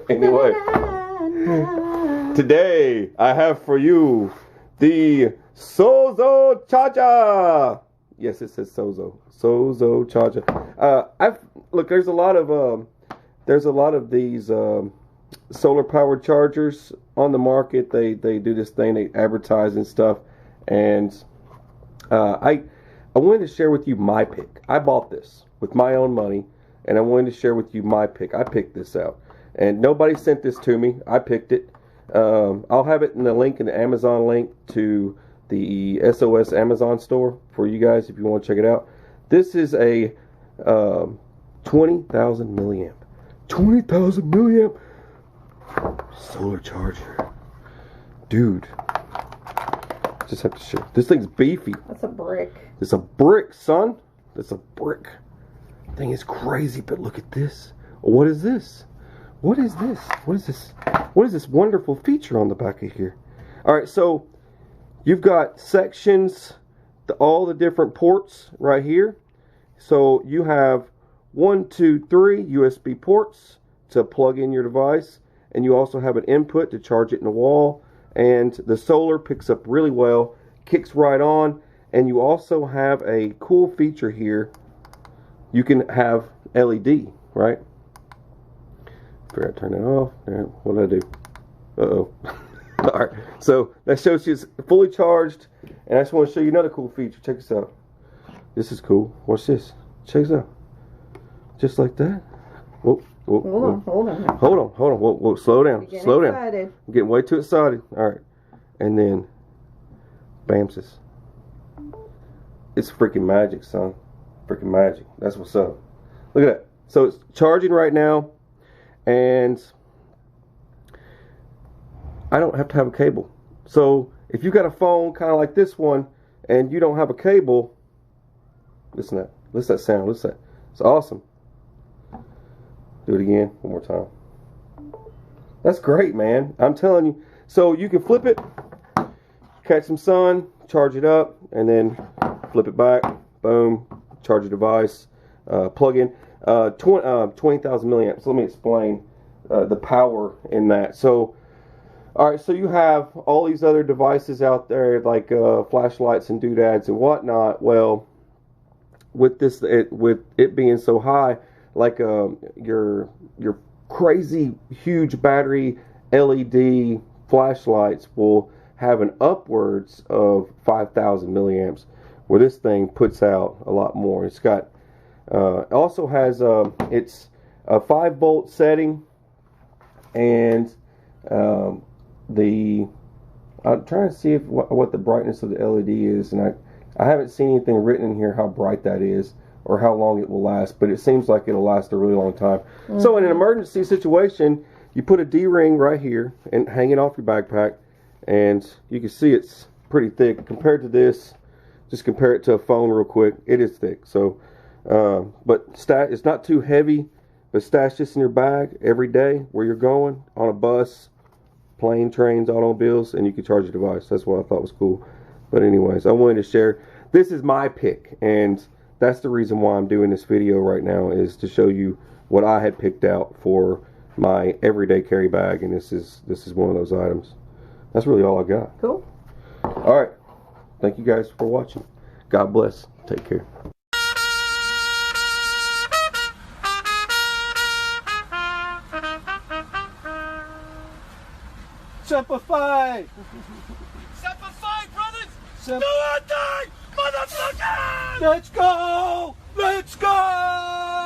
Anyway, today I have for you the Sozo Charger. Yes, it says Sozo Charger. Look. There's a lot of these solar powered chargers on the market. They do this thing. They advertise and stuff. And I wanted to share with you my pick. I bought this with my own money, and I wanted to share with you my pick. I picked this out, and nobody sent this to me. I picked it. I'll have it in the link, in the Amazon link to the SOS Amazon store for you guys if you want to check it out. This is a 20,000 milliamp. 20,000 milliamp solar charger. Dude. Just have to show. This thing's beefy. That's a brick. It's a brick, son. That's a brick. Thing is crazy, but look at this. What is this? What is this? What is this? What is this wonderful feature on the back of here? Alright, so you've got sections, all the different ports right here. So you have 1, 2, 3 USB ports to plug in your device, and you also have an input to charge it in the wall, and the solar picks up really well, kicks right on, and you also have a cool feature here. You can have LED, right? Forgot to turn that off. What did I do? Uh-oh. Alright, so that shows you it's fully charged, and I just want to show you another cool feature. Check this out. This is cool. Watch this. Check this out. Just like that. Whoa, whoa, whoa. Hold on. Whoa, slow down. Slow down. I'm getting way too excited. Alright. And then, bamses. It's freaking magic, son. Freaking magic. That's what's up. Look at that. So it's charging right now, and I don't have to have a cable. So if you got a phone kind of like this one and you don't have a cable, listen to that. Listen to that sound. Listen to that. It's awesome. Do it again. One more time. That's great, man. I'm telling you. So you can flip it, catch some sun, charge it up, and then flip it back. Boom. Charge your device. Plug in. 20,000 milliamps. So let me explain the power in that. So, alright, so you have all these other devices out there like flashlights and doodads and whatnot. Well, with this, with it being so high, like your crazy huge battery LED flashlights will have an upwards of 5,000 milliamps, where this thing puts out a lot more. It's got also has it's a 5-volt setting, and I'm trying to see if what the brightness of the LED is, and I haven't seen anything written in here how bright that is or how long it will last, but it seems like it'll last a really long time. So in an emergency situation, you put a D-ring right here and hang it off your backpack, and you can see it's pretty thick compared to this. Just compare it to a phone real quick. It is thick. So, but it's not too heavy, but stash this in your bag every day where you're going, on a bus, plane, trains, automobiles, and you can charge your device. That's what I thought was cool. But anyways, I wanted to share. This is my pick, and that's the reason why I'm doing this video right now, is to show you what I had picked out for my everyday carry bag, and this is one of those items. That's really all I got. Cool. All right. Thank you guys for watching. God bless. Take care. Semper Fi! Semper Fi, brothers! Semper... Do or die, motherfuckers! Let's go! Let's go!